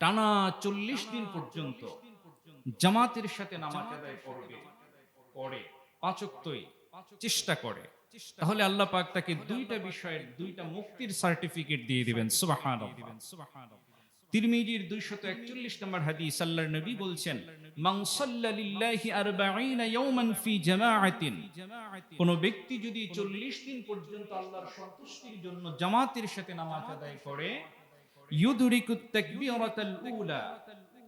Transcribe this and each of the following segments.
টানা 40 দিন পর্যন্ত জামাতের সাথে নামাজ আদায় করবে, করে 5 ওয়াক্তই চেষ্টা করে, তাহলে আল্লাহ পাক তাকে দুইটা বিষয়ের দুইটা মুক্তির সার্টিফিকেট দিয়ে দিবেন। সুবহানাল্লাহ। তিরমিজির 241 নম্বর হাদিস, আল্লাহর নবী বলছেন, মান সাল্লা লিল্লাহি 40 ইয়াওমান ফি জামাআতিন, কোন ব্যক্তি যদি 40 দিন পর্যন্ত আল্লাহর সন্তুষ্টির জন্য জামাতের সাথে নামাজ আদায় করে, ইউদরিকুত তাকবীরাতাল উলা,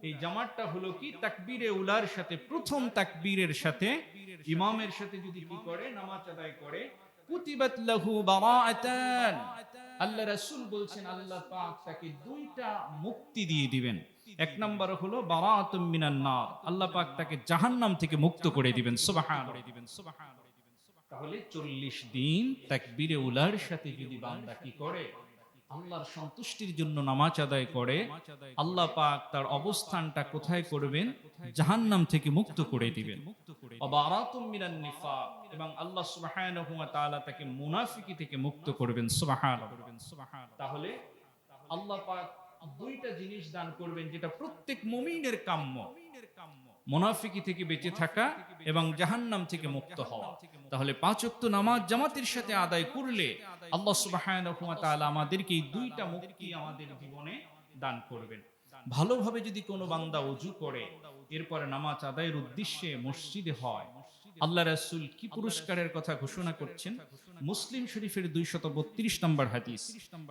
এই জামাতটা হলো কি তাকবীরে উলার সাথে, প্রথম তাকবীরের সাথে ইমামের সাথে যদি কি করে নামাজ আদায় করে, কুতিবাত লাহু বারাআতান, আল্লাহ রাসূল বলছেন আল্লাহ পাক তাকে দুইটা মুক্তি দিয়ে দিবেন। এক নাম্বার হলো বারাআতুম মিনান নার, আল্লাহ পাক তাকে জাহান্নাম থেকে মুক্ত করে দিবেন। সুবহানাল্লাহ। তাহলে 40 দিন তাকবীরে উলার সাথে যদি বান্দা কি করে, আল্লাহর সন্তুষ্টির জন্য নামাজ আদায় করে, আল্লাহ পাক তার অবস্থানটা কোথায় করবেন? জাহান্নাম থেকে মুক্ত করে দিবেন। ওয়াবারাতুম মিনান নিফাক, এবং আল্লাহ সুবহানাহু ওয়া তাআলা তাকে মুনাফিকি থেকে মুক্ত করবেন। সুবহানাল্লাহ। তাহলে আল্লাহ পাক দুইটা জিনিস দান করবেন যেটা প্রত্যেক মুমিনের কাম্য, মুনাফিকি থেকে বেঁচে থাকা এবং জাহান্নাম থেকে মুক্ত হওয়া। তাহলে 5 ওয়াক্ত নামাজ জামাতের সাথে আদায় করলে আল্লাহ সুবহানাহু ওয়া তাআলা আমাদেরকে এই দুইটা মুক্তি আমাদের জীবনে দান করবেন। ভালোভাবে যদি কোনো বান্দা ওযু করে, এরপরে নামাজ আদায়ের উদ্দেশ্যে মসজিদে হয়, আল্লাহ রাসূল কি পুরস্কারের কথা ঘোষণা করছেন? মুসলিম শরীফের 232 নম্বর হাদিস।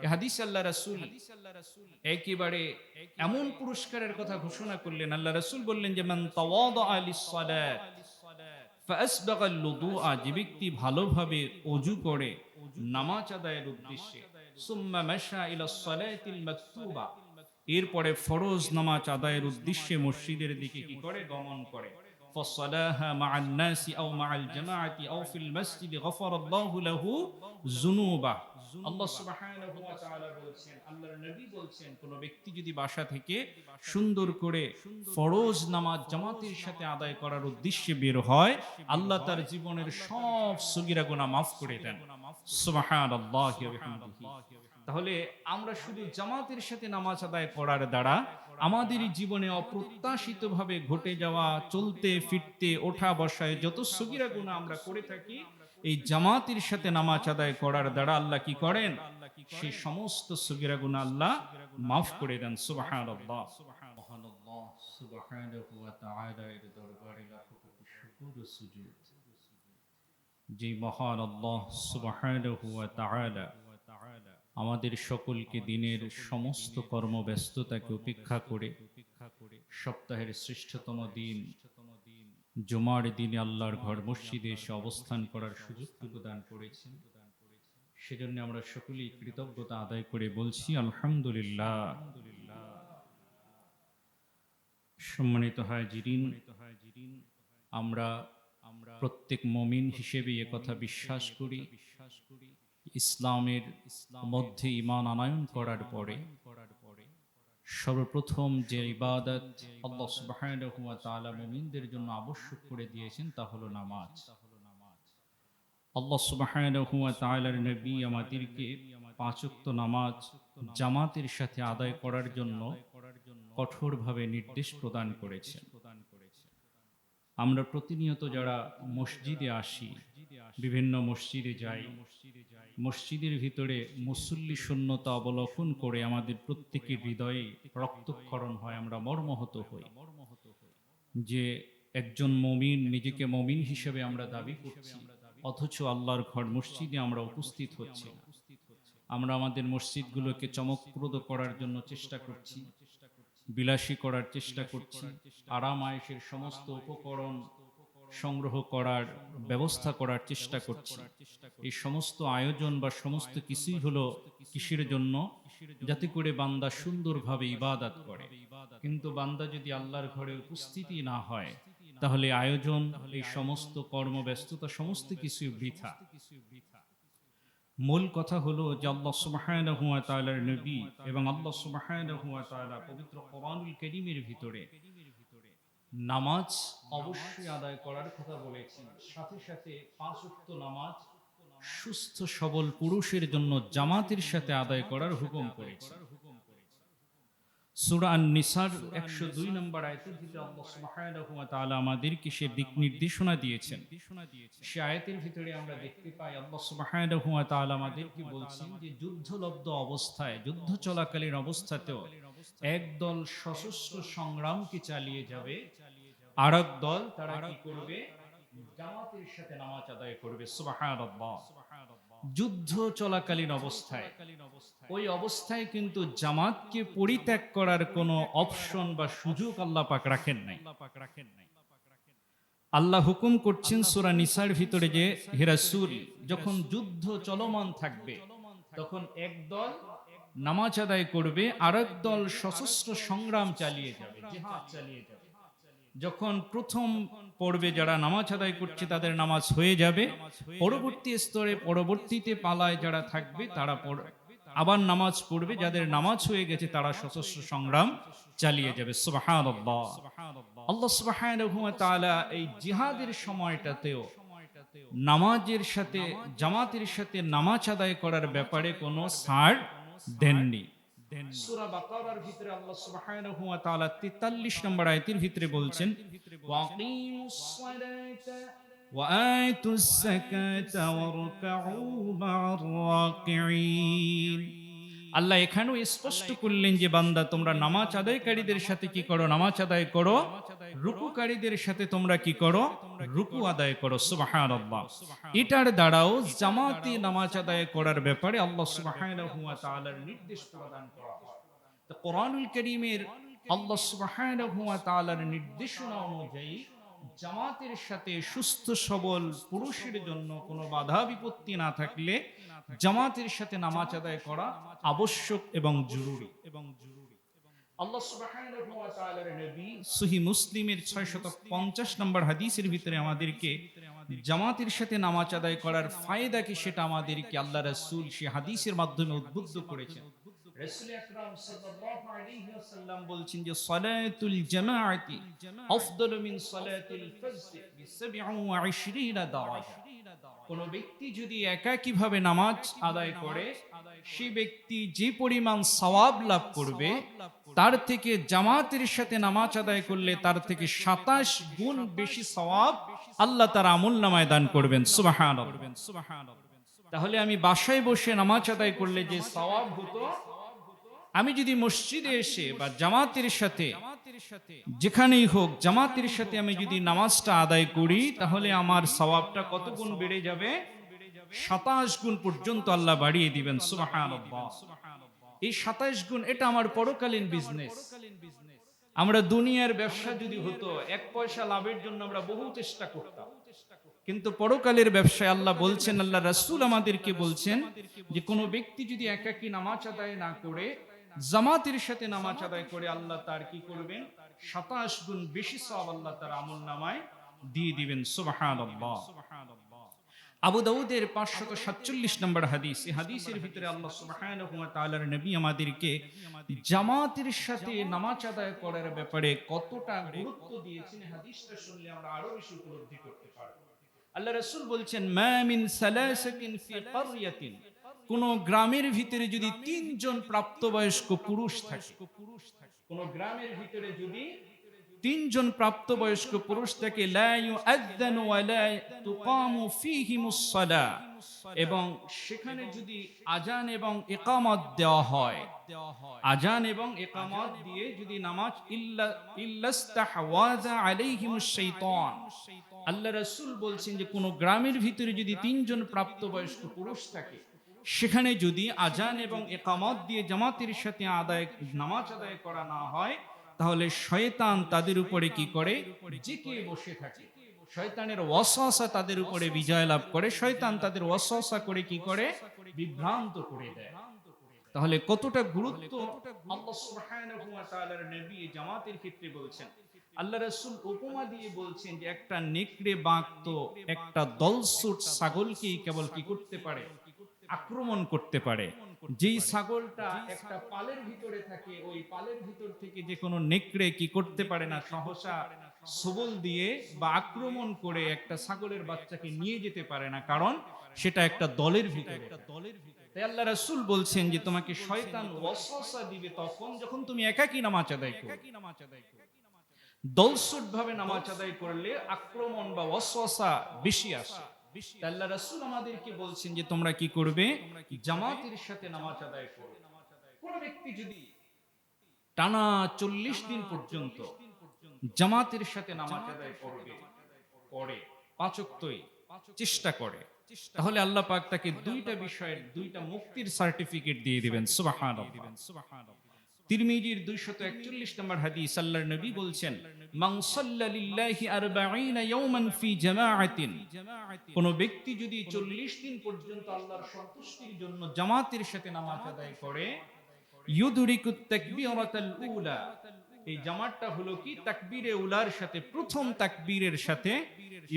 এই হাদিসে আল্লাহ রাসূল একেবারে এমন পুরস্কারের কথা ঘোষণা করলেন। আল্লাহ রাসূল বললেন যে, মান তাওয়াদা লিস-সালাত ফাসবাগাল লুদুআ, যে ব্যক্তি ভালোভাবে ওযু করে নামাজ আদায়ের উদ্দেশ্যে, সুম্মা মাশা ইলাস-সালাতিল মাকতুবা, এরপরে ফরজ নামাজ আদায়ের উদ্দেশ্যে মসজিদের দিকে কি করে? গমন করে। ফাসালাহা মা'আন নাসি আও মা'আল জামাআতি আও ফিল মাসজিদি গফারাল্লাহু লাহু যুনুবা। আল্লাহ সুবহানাহু ওয়া তাআলা বলছেন, আল্লাহর নবী বলছেন, কোন ব্যক্তি যদি বাসা থেকে সুন্দর করে ফরজ নামাজ জামাতের সাথে আদায় করার উদ্দেশ্যে বের হয়, আল্লাহ তার জীবনের সব সগীরা গুনাহ মাফ করে দেন। সুবহানাল্লাহি ওয়া বিহামদিহি। তাহলে আমরা শুধু জামাতের সাথে নামাজ আদায় করার দ্বারা আমাদের জীবনে অপ্রত্যাশিতভাবে ঘটে যাওয়া, চলতে ফিরতে ওঠা বসায় যত সগীরা গুনাহ আমরা করে থাকি, এই জামাতের সাথে নামাজ আদায় করার দ্বারা আল্লাহ কি করেন? সেই সমস্ত সগীরা গুনাহ আল্লাহ মাফ করে দেন। সুবহানাল্লাহ। মহানাল্লাহ সুবহানাহু ওয়া তাআলা এর দরবারে লাখো কোটি শুকর ও সুজুদ। যে মহান আল্লাহ সুবহানাহু ওয়া তাআলা আমাদের সকলকে দিনের সমস্ত কর্মব্যস্ততাকে উপেক্ষা করে সপ্তাহের শ্রেষ্ঠতম দিন জুমার দিনে আল্লাহর ঘর মসজিদে এসে অবস্থান করার সুযোগটুকু দান করেছেন, সেজন্য আমরা সকলেই কৃতজ্ঞতা আদায় করে বলছি আলহামদুলিল্লাহ। সম্মানিত হাজিরিন, আমরা প্রত্যেক মুমিন হিসেবে একথা বিশ্বাস করি, ইসলামের মধ্যে ঈমান আনয়ন করার পরে সর্বপ্রথম যে ইবাদত আল্লাহ সুবহানাহু ওয়া তাআলা মুমিনদের জন্য আবশ্যক করে দিয়েছেন তা হলো নামাজ। আল্লাহ সুবহানাহু ওয়া তাআলার নবী আমাদেরকে 5 ওয়াক্ত নামাজ জামাতের সাথে আদায় করার জন্য কঠোরভাবে নির্দেশ প্রদান করেছেন। আমরা প্রতিনিয়ত যারা মসজিদে আসি, বিভিন্ন মসজিদে যাই, মসজিদের ভিতরে মুসল্লি শূন্যতা অবলোকন করে আমাদের প্রত্যেকের হৃদয়ে রক্তক্ষরণ হয়, আমরা মর্মাহত হই যে একজন মুমিন, নিজেকে মুমিন হিসেবে আমরা দাবি করছি, অথচ আল্লাহর ঘর মসজিদে আমরা উপস্থিত হচ্ছি না। আমরা আমাদের মসজিদগুলোকে চমকপ্রদ করার জন্য চেষ্টা করছি, বিলাসী করার চেষ্টা করছি, আরাম আয়েশের সমস্ত উপকরণ সংগ্রহ করার ব্যবস্থা করার চেষ্টা করছি। এই সমস্ত আয়োজন বা সমস্ত কিছুই হলো কিসের জন্য? যাতে করে বান্দা সুন্দরভাবে ইবাদত করে। কিন্তু বান্দা যদি আল্লাহর ঘরে উপস্থিতি না হয়, তাহলে আয়োজন, এই সমস্ত কর্মব্যস্ততা সমস্ত কিছুই বৃথা। মূল কথা হলো যে আল্লাহ সুবহানাহু ওয়া তাআলার নবী এবং আল্লাহ সুবহানাহু ওয়া তাআলা পবিত্র কোরআনুল কারীমের ভিতরে নামাজ অবশ্যই আদায় করার কথা বলেছেন। সাথে সাথে 5 ওয়াক্ত নামাজ সুস্থ সবল পুরুষের জন্য জামাতের সাথে আদায় করার হুকুম করেছেন। সূরা আন-নিসার 102 নম্বর আয়াতের ভিতরে আল্লাহ সুবহানাহু ওয়া তাআলা আমাদেরকে সে দিক নির্দেশনা দিয়েছেন। সে আয়াতের ভিতরে আমরা দেখতে পাই আল্লাহ সুবহানাহু ওয়া তাআলা আমাদেরকে বলছেন যে যুদ্ধলব্ধ অবস্থায়, যুদ্ধ চলাকালীন অবস্থাতেও একদল সশস্ত্র সংগ্রামকে চালিয়ে যাবে, আরেক দল তারা কি করবে? জামাতের সাথে নামাজ আদায় করবে। সুবহানাল্লাহ। যুদ্ধ চলাকালীন অবস্থায়, ওই অবস্থায় কিন্তু জামাতকে পরিত্যাগ করার কোনো অপশন বা সুযোগ আল্লাহ পাক রাখেন নাই। আল্লাহ হুকুম করছেন সূরা নিসার ভিতরে যে হে রাসূল, যখন যুদ্ধ চলমান থাকবে তখন একদল নামাজ আদায় করবে, আরেক দল সশস্ত্র সংগ্রাম চালিয়ে যাবে, জিহাদ চালিয়ে যাবে। যখন প্রথম পর্বে যারা নামাজ আদায় করছে তাদের নামাজ হয়ে যাবে, পরবর্তী স্তরে পরবর্তীতে পালায় যারা থাকবে তারা আবার নামাজ পড়বে, যাদের নামাজ হয়ে গেছে তারা সশস্ত্র সংগ্রাম চালিয়ে যাবে। সুবহানাল্লাহ। আল্লাহ সুবহানাহু ওয়া তাআলা এই জিহাদের সময়টাতেও নামাজের সাথে, জামাতের সাথে নামাজ আদায় করার ব্যাপারে কোনো ছাড় দেননি। সূরা বাকারার ভিতরে আল্লাহ সুবহানাহু ওয়া তাআলা 43 নম্বর আয়াতের ভিতরে বলছেন, ওয়াকিমুস সালাতা ওয়া আতুস যাকাতা ওয়ারকাউ মা'আর রাকিঈন। আল্লাহ এখানেও স্পষ্ট করলেন যে বান্দা তোমরা নামাজ আদায়কারীদের সাথে কি করো? নামাজ আদায় করো। রুকুকারীদের সাথে তোমরা কি করো? রুকু আদায় করো। সুবহানাল্লাহ। এটার দ্বারাও জামাতে নামাজ আদায় করার ব্যাপারে আল্লাহ সুবহানাহু ওয়া তাআলার নির্দেশ প্রদান করা হয়। তো কোরআনুল কারীমের আল্লাহ সুবহানাহু ওয়া তাআলার নির্দেশনা অনুযায়ী জামাতের সাথে সুস্থ সবল পুরুষের জন্য কোনো বাধা বিপত্তি না থাকলে জামাতের সাথে নামাজ আদায় করা আবশ্যক এবং জরুরি। আল্লাহ সুবহানাহু ওয়া তাআলার নবী সহিহ মুসলিমের 650 নম্বর হাদিসের ভিতরে আমাদেরকে জামাতের সাথে নামাজ আদায় করার ফায়দা কি সেটা আমাদেরকে আল্লাহ রাসূল সে হাদিসের মাধ্যমে উদ্বুদ্ধ করেছেন। রাসূল আকরাম সাল্লাল্লাহু আলাইহি ওয়াসাল্লাম বলছেন যে সালাতুল জামাআতি আফদালু মিন সালাতিল ফজর বি27 দারাজা। কোন ব্যক্তি যদি একাকীভাবে নামাজ আদায় করে সেই ব্যক্তি যে পরিমাণ সওয়াব লাভ করবে তার থেকে জামাতের সাথে নামাজ আদায় করলে তার থেকে 27 গুণ বেশি সওয়াব আল্লাহ তার আমলনামায় দান করবেন। সুবহানাল্লাহ। তাহলে আমি বাসায় বসে নামাজ আদায় করলে যে সওয়াব হতো, আমি যদি মসজিদে এসে বা জামাতের সাথে যেখানেই হোক জামাতের সাথে আমি যদি নামাজটা আদায় করি তাহলে আমার সওয়াবটা কত গুণ বেড়ে যাবে? 27 গুণ পর্যন্ত আল্লাহ বাড়িয়ে দিবেন। সুবহানাল্লাহ। এই 27 গুণ এটা আমার পরকালীন বিজনেস। আমরা দুনিয়ার ব্যবসা যদি হতো 1 পয়সা লাভের জন্য আমরা বহু চেষ্টা করতাম, কিন্তু পরকালের ব্যবসায় আল্লাহ বলছেন, আল্লাহ রাসূল আমাদেরকে বলছেন যে কোনো ব্যক্তি যদি একাকী নামাজ আদায় না করে জামাতের সাথে নামাজ আদায় করে আল্লাহ তার কি করবেন? 27 গুণ বেশি সওয়াব আল্লাহ তার আমলনামায় দিয়ে দিবেন। সুবহানাল্লাহ। আবু দাউদের 547 নম্বর হাদিস, এই হাদিসের ভিতরে আল্লাহ সুবহানাহু ওয়া তাআলার নবী আমাদেরকে জামাতের সাথে নামাজ আদায় করার ব্যাপারে কতটা গুরুত্ব দিয়েছেন হাদিসটা শুনলে আমরা আরো বেশি উপলব্ধি করতে পারব। আল্লাহ রাসূল বলছেন, মা মিন সালাসাতিন ফি ক্বরিয়াতিন, কোন গ্রামের ভিতরে যদি 3 জন প্রাপ্তবয়স্ক পুরুষ থাকে, কোন গ্রামের ভিতরে যদি 3 জন প্রাপ্তবয়স্ক পুরুষ থাকে, লা ইউআযানু ওয়া লা তুকামু ফীহিমুস সালাহ, এবং সেখানে যদি আজান এবং ইকামত দেওয়া হয়, আজান এবং ইকামত দিয়ে যদি নামাজ ইল্লাস্তাহওয়াযা আলাইহিমুশ শাইতান, আল্লাহ রাসূল বলছেন যে কোন গ্রামের ভিতরে যদি 3 জন প্রাপ্তবয়স্ক পুরুষ থাকে, সেখানে যদি আজান এবং ইকামত দিয়ে জামাতের সাথে নামাজ আদায় করা না হয় তাহলে শয়তান তাদের উপরে কি করে? জেকে বসে থাকে। শয়তানের ওয়াসওয়াসা তাদের উপরে বিজয় লাভ করে, শয়তান তাদের ওয়াসওয়াসা করে কি করে? বিভ্রান্ত করে দেয়। তাহলে কতটা গুরুত্ব আল্লাহ সুবহানাহু ওয়া তাআলার নবী জামাতের ক্ষেত্রে বলছেন। আল্লাহ রাসূল উপমা দিয়ে বলছেন যে একটা নেকড়ে বাঘ তো একটা দলছুট ছাগলকে কেবল কি করতে পারে? আক্রমণ করতে পারে। যেই ছাগলটা একটা পালের ভিতরে থাকে, ওই পালের ভিতর থেকে যে কোনো নেকড়ে কি করতে পারে না, সহসা সবল দিয়ে বা আক্রমণ করে একটা ছাগলের বাচ্চাকে নিয়ে যেতে পারে না, কারণ সেটা একটা দলের ভিতরে। তাই আল্লাহ রাসূল বলছেন যে তোমাকে শয়তান ওয়াসওয়াসা দিবে তখন যখন তুমি একাকী নামাজ আদায় করো। দলছুট ভাবে নামাজ আদায় করলে আক্রমণ বা ওয়াসওয়াসা বেশি আসে। তাই আল্লাহ রাসূল আমাদেরকে বলছেন যে তোমরা কি করবে, জামাতের সাথে নামাজ আদায় করো। কোন ব্যক্তি যদি টানা 40 দিন পর্যন্ত জামাতের সাথে নামাজ আদায় করে পাঁচ ওয়াক্তই চেষ্টা করে, তাহলে আল্লাহ পাক তাকে দুইটা বিষয়ের দুইটা মুক্তির সার্টিফিকেট দিয়ে দিবেন। সুবহানাল্লাহ। তিরমিজির 241 নম্বর হাদিস, আল্লাহর নবী বলছেন, মান সাল্লা লিল্লাহি 40 ইয়াওমান ফি জামাআতিন, কোন ব্যক্তি যদি 40 দিন পর্যন্ত আল্লাহর সন্তুষ্টির জন্য জামাতের সাথে নামাজ আদায় করে, ইউদরিকুত তাকবীরাতাল উলা, এই জামাতটা হলো কি তাকবীরে উলার সাথে, প্রথম তাকবীরের সাথে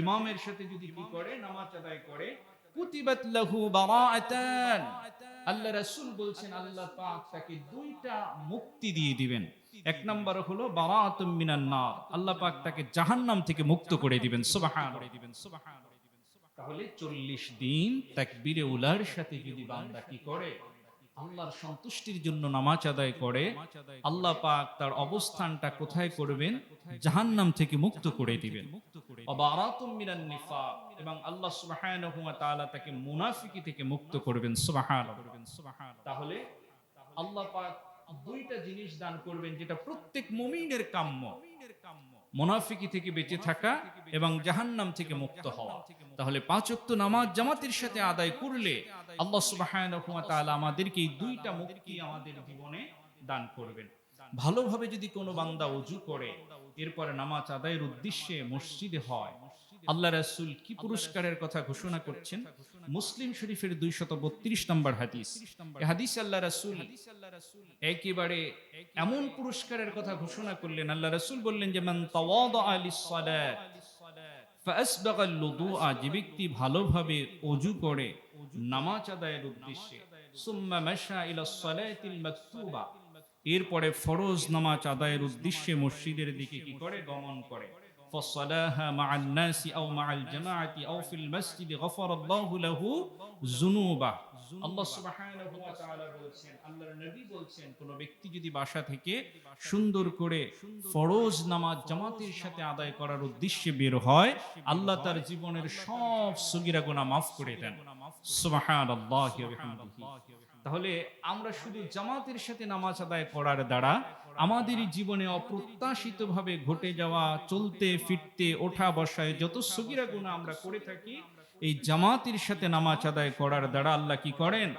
ইমামের সাথে যদি কি করে নামাজ আদায় করে, কুতিবাত লাহু বারাআতান, আল্লাহ রাসূল বলছেন আল্লাহ পাক তাকে দুইটা মুক্তি দিয়ে দিবেন। এক নাম্বার হলো বারাআতুম মিনান নার, আল্লাহ পাক তাকে জাহান্নাম থেকে মুক্ত করে দিবেন। সুবহানাল্লাহ। তাহলে 40 দিন তাকবীরে উলার সাথে যদি বান্দা কি করে, আল্লাহর সন্তুষ্টির জন্য নামাজ আদায় করে, আল্লাহ পাক তার অবস্থানটা কোথায় করবেন, জাহান্নাম থেকে মুক্ত করে দিবেন। ওয়াবারাতুম মিনান নিফাক, এবং আল্লাহ সুবহানাহু ওয়া তাআলা তাকে মুনাফিকি থেকে মুক্ত করবেন। সুবহানাল্লাহ। তাহলে আল্লাহ পাক দুইটা জিনিস দান করবেন যেটা প্রত্যেক মুমিনের কাম্য, মুনাফিকি থেকে বেঁচে থাকা এবং জাহান্নাম থেকে মুক্ত হওয়া। তাহলে 5 ওয়াক্ত নামাজ জামাতের সাথে আদায় করলে আল্লাহ সুবহানাহু ওয়া তাআলা আমাদেরকে এই দুইটা মুক্তি আমাদের জীবনে দান করবেন। ভালোভাবে যদি কোনো বান্দা ওযু করে এরপরে নামাজ আদায়ের উদ্দেশ্যে মসজিদে হয়, আল্লাহ রাসূল কি পুরস্কারের কথা ঘোষণা করছেন, মুসলিম শরীফের 232 নম্বর হাদিস। এই হাদিসে আল্লাহ রাসূল একেবারে এমন পুরস্কারের কথা ঘোষণা করলেন। আল্লাহ রাসূল বললেন যে মান তাওয়াদা লিস-সালাত ফাসবাগাল লুদুআ, যে ব্যক্তি ভালোভাবে ওযু করে নামাজ আদায়ের উদ্দেশ্যে, সুম্মা মাশা ইলাস-সালাতিল মাকতুবা, এরপরে ফরজ নামাজ আদায়ের উদ্দেশ্যে মসজিদের দিকে কি করে, গমন করে, فصلاها مع الناس أو مع الجماعة أو في المسجد غفر الله له ذنوبه। আল্লাহ সুবহানাহু ওয়া তাআলা বলছেন, আল্লাহর নবী বলছেন, কোন ব্যক্তি যদি বাসা থেকে সুন্দর করে ফরজ নামাজ জামাতের সাথে আদায় করার উদ্দেশ্যে বের হয়, আল্লাহ তার জীবনের সব সগীরা গুনাহ মাফ করে দেন। সুবহানাল্লাহি ওয়া বিহামদিহি। তাহলে আমরা শুধু জামাতের সাথে নামাজ আদায় করার দ্বারা আমাদের জীবনে অপ্রত্যাশিতভাবে ঘটে যাওয়া, চলতে ফিরতে ওঠা বসায় যত সগীরা গুনাহ আমরা করে থাকি, এই জামাতের সাথে নামাজ আদায় করার দ্বারা আল্লাহ কি করেন,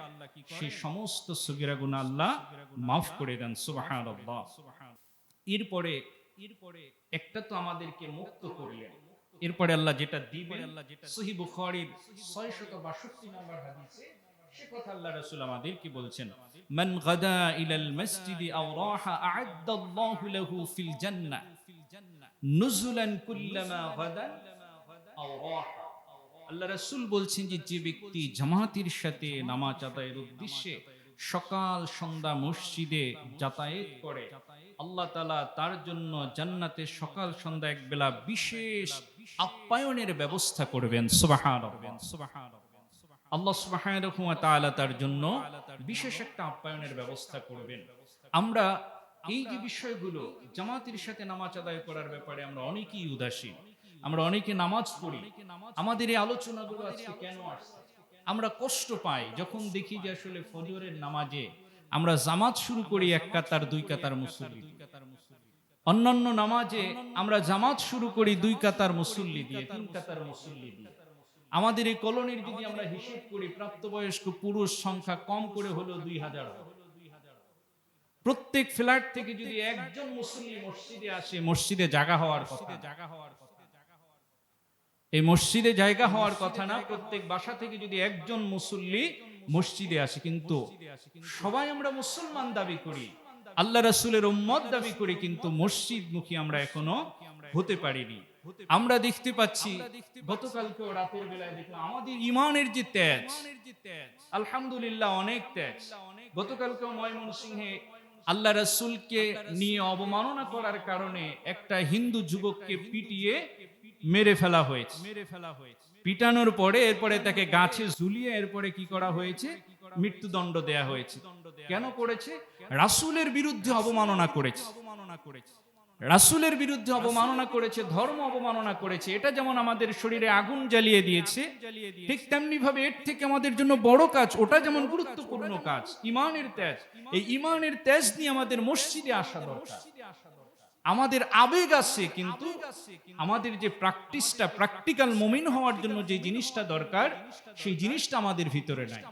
সেই সমস্ত সগীরা গুনাহ আল্লাহ মাফ করে দেন। সুবহানাল্লাহ। এরপরে একটা তো আমাদেরকে মুক্ত করলেন, এরপরে আল্লাহ যেটা দিবেন, সহিহ বুখারীর 662 নম্বর হাদিসে সে কথা আল্লাহ রাসূল আমাদেরকে বলছেন, মান গাদা ইলাল মসজিদি আও রাহা আ'আদ্দাল্লাহু লাহু ফিল জান্নাহ নুজুলান কুল্লামা গাদা আও রাহা। আল্লাহ রাসূল বলছেন যে যে ব্যক্তি জামাতের সাথে নামাজ আদায়ের উদ্দেশ্যে সকাল সন্ধ্যা মসজিদে যাতায়াত করে, আল্লাহ তাআলা তার জন্য জান্নাতে সকাল সন্ধ্যা এক বেলা বিশেষ আপ্যায়নের ব্যবস্থা করবেন। সুবহানাল্লাহ। আল্লাহ সুবহানাহু ওয়া তাআলা তার জন্য বিশেষ একটা আপ্যায়নের ব্যবস্থা করবেন। আমরা এই যে বিষয়গুলো জামাতের সাথে নামাজ আদায় করার ব্যাপারে আমরা অনেকেই উদাসীন, আমরা অনেকে নামাজ পড়ি, আমাদের এই আলোচনাগুলো আজকে কেন আসছে, আমরা কষ্ট পাই যখন দেখি যে আসলে ফজরের নামাজে আমরা জামাত শুরু করি 1 কাতার 2 কাতার মুসল্লি, অন্যান্য নামাজে আমরা জামাত শুরু করি 2 কাতার মুসল্লি দিয়ে, 3 কাতার মুসল্লি দিয়ে। আমাদের এই কলোনির যদি আমরা হিসাব করি, প্রাপ্তবয়স্ক পুরুষ সংখ্যা কম করে হলো 2000 হবে। প্রত্যেক ফ্ল্যাট থেকে যদি একজন মুসল্লি মসজিদে আসে, মসজিদে জায়গা হওয়ার কথা, এই মসজিদে জায়গা হওয়ার কথা না, প্রত্যেক বাসা থেকে যদি একজন মুসল্লি মসজিদে আসে, কিন্তু সবাই আমরা মুসলমান দাবি করি, আল্লাহ রাসূলের উম্মত দাবি করি, কিন্তু মসজিদমুখী আমরা এখনো হতে পারিনি। আমরা দেখতে পাচ্ছি, গতকালকে রাতের বেলায় দেখলাম আমাদের ইমানের যে তেজ, আলহামদুলিল্লাহ অনেক তেজ। গতকালকে ময়মনসিংহে আল্লাহ রাসূলকে নিয়ে অবমাননা করার কারণে একটা হিন্দু যুবককে পিটিয়ে মেরে ফেলা হয়েছে। পিটানোর পরে এরপরে তাকে গাছে ঝুলিয়ে এরপরে কি করা হয়েছে, মৃত্যুদণ্ড দেয়া হয়েছে। কেন করেছে? রাসূলের বিরুদ্ধে অবমাননা করেছে, রাসূলের বিরুদ্ধে অবমাননা করেছে, ধর্ম অবমাননা করেছে। এটা যেমন আমাদের শরীরে আগুন জ্বালিয়ে দিয়েছে, ঠিক তেমনি ভাবে এর থেকে আমাদের জন্য বড় কাজ, ওটা যেমন গুরুত্বপূর্ণ কাজ, ঈমানের তেজ। এই ঈমানের তেজ নিয়ে আমাদের মসজিদে আসা দরকার। আমাদের আবেগ আছে, কিন্তু আমাদের যে প্র্যাকটিসটা, প্র্যাকটিক্যাল মুমিন হওয়ার জন্য যে জিনিসটা দরকার, সেই জিনিসটা আমাদের ভিতরে নাই।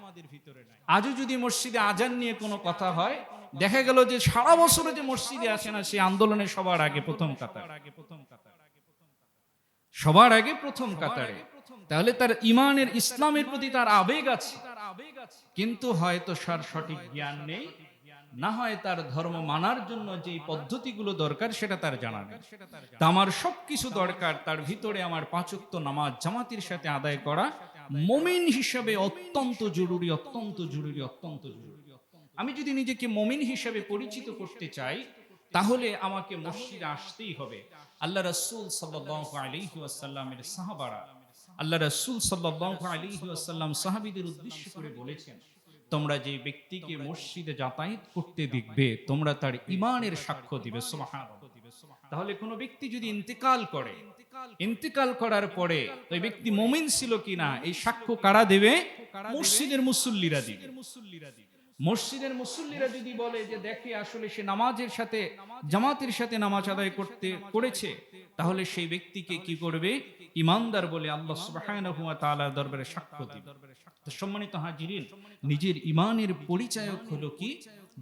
আজও যদি মসজিদে আজান নিয়ে কোনো কথা হয়, দেখা গেল যে সারা বছরে যে মসজিদে আসে না, সেই আন্দোলনে সবার আগে প্রথম কাতার, সবার আগে প্রথম কাতারে। তাহলে তার ঈমানের, ইসলামের প্রতি তার আবেগ আছে, কিন্তু হয়তো তার সঠিক জ্ঞান নেই, না হয় তার ধর্ম মানার জন্য যে পদ্ধতিগুলো দরকার সেটা তার জানা নেই। তা আমার সবকিছু দরকার, তার ভিতরে আমার 5 ওয়াক্ত নামাজ জামাতের সাথে আদায় করা মুমিন হিসেবে অত্যন্ত জরুরি, অত্যন্ত জরুরি, অত্যন্ত জরুরি। আমি যদি নিজেকে মুমিন হিসেবে পরিচিত করতে চাই, তাহলে আমাকে মসজিদে আসতেই হবে। আল্লাহ রাসূল সাল্লাল্লাহু আলাইহি ওয়াসাল্লামের সাহাবারা, আল্লাহ রাসূল সাল্লাল্লাহু আলাইহি ওয়াসাল্লাম সাহাবীদের উদ্দেশ্য করে বলেছেন, তোমরা যে ব্যক্তিকে মসজিদে যাতায়াত করতে দেখবে, তোমরা তার ঈমানের সাক্ষ্য দিবে। সুবহানাল্লাহ। তাহলে কোনো ব্যক্তি যদি ইন্তেকাল করে, ইন্তেকাল করার পরে ওই ব্যক্তি মুমিন ছিল কিনা, এই সাক্ষ্য কারা দেবে? মসজিদের মুসল্লিরা দিবে। মসজিদের মুসল্লিরা যদি বলে যে দেখে আসলে সে নামাজের সাথে, জামাতের সাথে নামাজ আদায় করেছে, তাহলে সেই ব্যক্তিকে কি করবে? ঈমানদার বলে আল্লাহ সুবহানাহু ওয়া তাআলার দরবারে সাক্ষ্য দিবে। তো সম্মানিত হাজিরিন, নিজের ঈমানের পরিচায়ক হলো কি?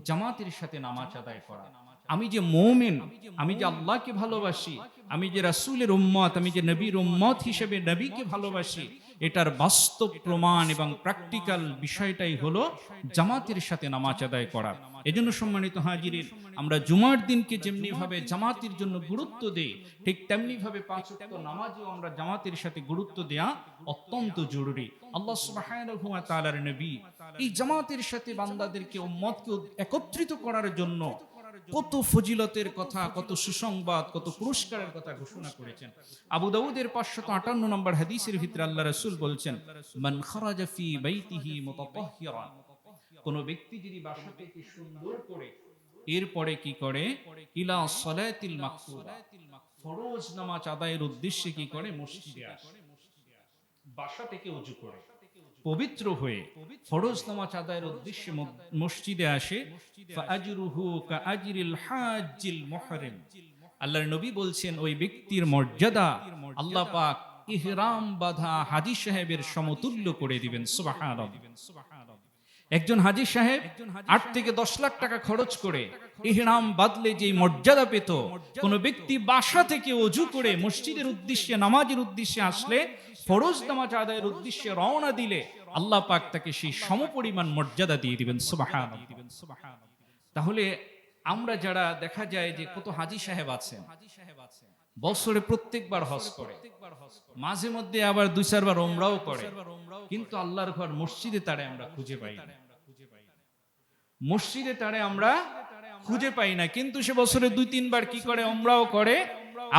জামাতের সাথে নামাজ আদায় করা। আমি যে মুমিন, আমি যে আল্লাহকে ভালোবাসি, আমি যে রাসূলের উম্মত, আমি যে নবীর উম্মত হিসেবে নবীকে ভালোবাসি, এটার বাস্তব প্রমাণ এবং প্র্যাকটিক্যাল বিষয়টাই হলো জামাতের সাথে নামাজ আদায় করা। এজন্য সম্মানিত হাজিরিন, আমরা জুমার দিনকে যেমনি ভাবে জামাতের জন্য গুরুত্ব দেই, ঠিক তেমনি ভাবে 5 ওয়াক্ত নামাজেও আমরা জামাতের সাথে গুরুত্ব দেয়া অত্যন্ত জরুরি। আল্লাহ সুবহানাহু ওয়া তাআলার নবী এই জামাতের সাথে বান্দাদেরকে, উম্মতকে একত্রিত করার জন্য কত ফজিলতের কথা, কত সুসংবাদ, কত পুরস্কারের কথা ঘোষণা করেছেন। আবু দাউদের 558 নম্বর হাদিসের ভিতরে আল্লাহ রাসূল বলছেন, মান খারাজা ফি বাইতিহি মুতাতাহহিরান, কোন ব্যক্তি যদি বাসা থেকে সুন্দর করে এরপরে কি করে? ইলা সালাতিল মাকতুবা, ফরজ নামাজ আদায়ের উদ্দেশ্যে কি করে? মসজিদে আসে। বাসা থেকে ওযু করে পবিত্র হয়ে ফরজ নামাজ আদায়ের উদ্দেশ্যে মসজিদে আসে, ফাআজরুহু কাআজরিল হাজ্জিল মুহরিম। আল্লাহর নবী বলছেন, ওই ব্যক্তির মর্যাদা আল্লাহ পাক ইহরাম বাঁধা হাজী সাহেবের সমতুল্য করে দিবেন। সুবহানাল্লাহ। একজন হাজী সাহেব 8 থেকে 10 লাখ টাকা খরচ করে ইহরাম বাঁধলে যে মর্যাদা পেত, কোন ব্যক্তি বাসা থেকে ওযু করে মসজিদের উদ্দেশ্যে, নামাজের উদ্দেশ্যে আসলে, ফরজ নামাজ আদায়ের উদ্দেশ্যে রওনা দিলে, আল্লাহ পাক তাকে সেই সমপরিমাণ মর্যাদা দিয়ে দিবেন। সুবহানাল্লাহ। তাহলে আমরা যারা, দেখা যায় যে কত হাজী সাহেব আছেন, বছরে প্রত্যেকবার হজ করে, মাঝে মধ্যে আবার 2-4 বার উমরাও করে, কিন্তু আল্লাহর ঘর মসজিদে তারে আমরা খুঁজে পাই না। মসজিদে তারে আমরা খুঁজে পাই না, কিন্তু সে বছরে 2-3 বার কি করে? উমরাও করে,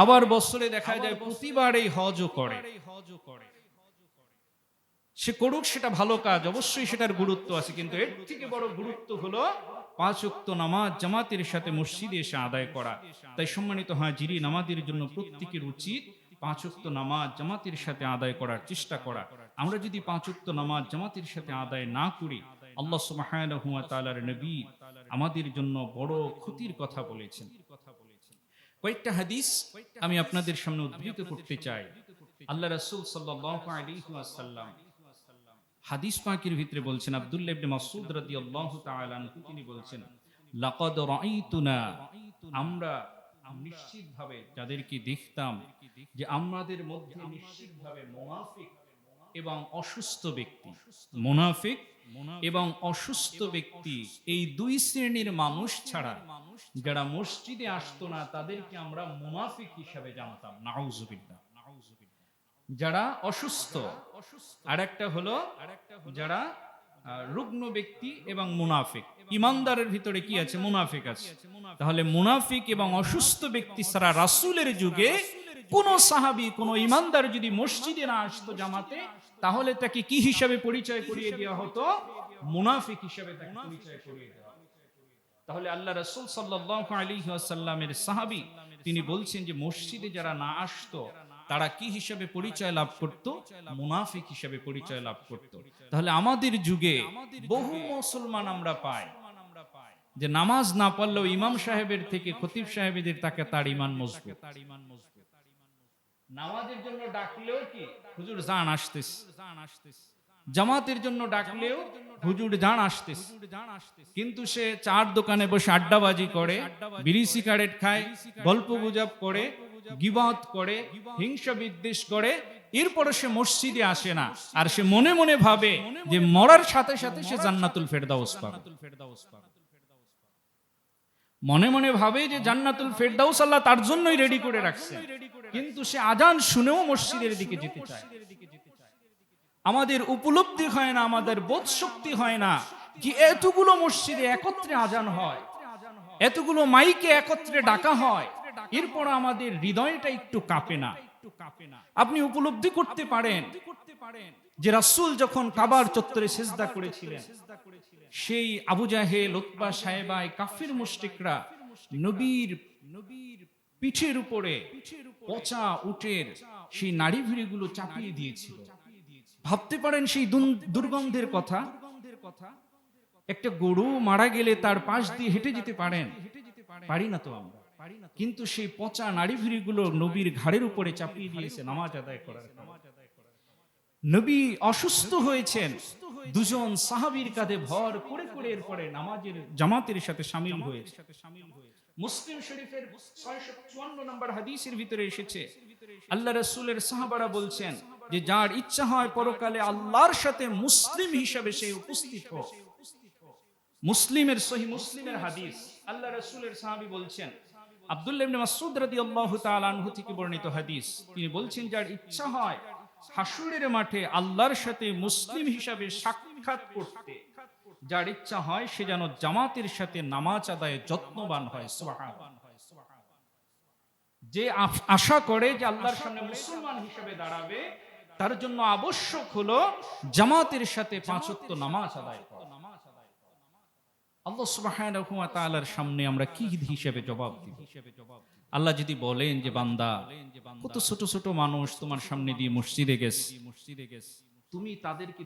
আবার বছরে দেখা যায় প্রতিবার এই হজও করে। সে করুক, সেটা ভালো কাজ, অবশ্যই সেটার গুরুত্ব আছে, কিন্তু এর থেকে বড় গুরুত্ব হলো 5 ওয়াক্ত নামাজ জামাতের সাথে মসজিদে এসে আদায় করা। তাই সম্মানিত হাজিরিন, আমাদের জন্য প্রত্যেকের উচিত 5 ওয়াক্ত নামাজ জামাতের সাথে আদায় করার চেষ্টা করা। আমরা যদি 5 ওয়াক্ত নামাজ জামাতের সাথে আদায় না করি, আল্লাহ সুবহানাহু ওয়া তাআলার নবী আমাদের জন্য বড় ক্ষতির কথা বলেছেন। কয়েকটা হাদিস আমি আপনাদের সামনে উদ্ধৃত করতে চাই। আল্লাহ রাসূল সাল্লাল্লাহু আলাইহি ওয়াসাল্লাম হাদিস পাকের ভিতরে বলছেন, আব্দুল্লাহ ইবনে মাসউদ রাদিয়াল্লাহু তাআলা আনহু তিনি বলছেন, লাকাদ রাআইতুনা, আমরা নিশ্চিতভাবে যাদেরকে দেখতাম যে আমাদের মধ্যে নিশ্চিতভাবে মুনাফিক এবং অসুস্থ ব্যক্তি, মুনাফিক এবং অসুস্থ ব্যক্তি, এই 2 শ্রেণীর মানুষ ছাড়া যারা মসজিদে আসতো না, তাদেরকে আমরা মুনাফিক হিসেবে জানতাম। নাউযুবিল্লাহ। যারা অসুস্থ, আর একটা হলো যারা রুগ্ন ব্যক্তি এবং মুনাফিক। ইমানদারের ভিতরে কি আছে? মুনাফিক আছে। তাহলে মুনাফিক এবং অসুস্থ ব্যক্তি ছাড়া রাসূলের যুগে কোন সাহাবী, কোন ইমানদার যদি মসজিদে না আসতো জামাতে, তাহলে তাকে কি হিসাবে পরিচয় করিয়ে দেওয়া হতো? মুনাফিক হিসেবে তাকে পরিচয় করিয়ে দেওয়া। তাহলে আল্লাহ রাসূল সাল্লাল্লাহু আলাইহি ওয়াসাল্লামের সাহাবী তিনি বলছেন যে মসজিদে যারা না আসতো তারা কি হিসেবে পরিচয় লাভ করত? মুনাফিক হিসেবে পরিচয় লাভ করত। তাহলে আমাদের যুগে বহু মুসলমান আমরা পাই যে নামাজ না পড়লেও ইমাম সাহেবের থেকে খতিব সাহেবদের তাকে তার ঈমান মজবুত। নামাজের জন্য ডাকলেও কি হুজুর যান আসতেছে, জামাতের জন্য ডাকলেও হুজুর যান আসতেছে, কিন্তু সে চার দোকানে বসে আড্ডাবাজি করে, বিড়ি সিগারেট খায়, গল্প গুজব করে, গীবত করে, হিংসা বিদ্বেষ করে, এরপরে সে মসজিদে আসে না, আর সে মনে মনে ভাবে যে মরার সাথে সাথে সে জান্নাতুল ফেরদাউস পাবে। মনে মনে ভাবে যে জান্নাতুল ফেরদাউস আল্লাহ তার জন্যই রেডি করে রাখছে, কিন্তু সে আজান শুনেও মসজিদের দিকে যেতে চায়। আমাদের উপলব্ধি হয় না, আমাদের বোধ শক্তি হয় না যে এতগুলো মসজিদে একত্রে আজান হয়, এতগুলো মাইকে একত্রে ডাকা হয়, এরপর আমাদের হৃদয়টা একটু কাঁপে না। আপনি উপলব্ধি করতে পারেন যে রাসূল যখন কাবার চত্বরে সিজদা করেছিলেন, সেই আবু জাহেল, উতবা, সাইবা, কাফির মুশরিকরা নবীর পিঠের উপরে পচা উটের সেই নাড়ি ভিড়িগুলো চাপিয়ে দিয়েছিল। ভাবতে পারেন সেই দুর্গন্ধের কথা। একটা গরু মারা গেলে তার পাশ দিয়ে হেঁটে যেতে পারেন? পারি না তো আমরা। কিন্তু সেই পচা নাড়ি ভিড়িগুলো নবীর ঘাড়ের উপরে চাপিয়ে দিয়েছে নামাজ আদায় করার। নবী অসুস্থ হয়েছেন, দুজন সাহাবীর কাঁধে ভর করে করে এরপরে নামাজের জামাতের সাথে শামিল হয়েছে। মুসলিম শরীফের 654 নম্বর হাদিসের ভিতরে এসেছে, আল্লাহ রাসূলের সাহাবারা বলছেন যে যার ইচ্ছা হয় পরকালে আল্লাহর সাথে মুসলিম হিসেবে সে উপস্থিত হোক। মুসলিমের সহিহ মুসলিমের হাদিস, আল্লাহ রাসূলের সাহাবী বলছেন, আব্দুল্লাহ ইবনে মাসউদ রাদিয়াল্লাহু তাআলা আনহু থেকে বর্ণিত হাদিস, তিনি বলছেন যার ইচ্ছা হয় হাসরের মাঠে আল্লাহর সাথে মুসলিম হিসাবে সাক্ষাৎ করতে, যার ইচ্ছা হয় সে যেন জামাতের সাথে নামাজ আদায়ে যত্নবান হয়। সুবহানাল্লাহ। যে আশা করে যে আল্লাহর সামনে মুসলমান হিসেবে দাঁড়াবে, তার জন্য আবশ্যক হলো জামাতের সাথে 5 ওয়াক্ত নামাজ আদায় করা। আল্লাহ সুবহানাহু ওয়া তাআলার সামনে আমরা কি হিসেবে জবাব দিব? আল্লাহ যদি বলেন যে বান্দা, কত ছোট ছোট মানুষ তোমার সামনে দিয়ে মসজিদে গেছে, তুমি তাদেরকে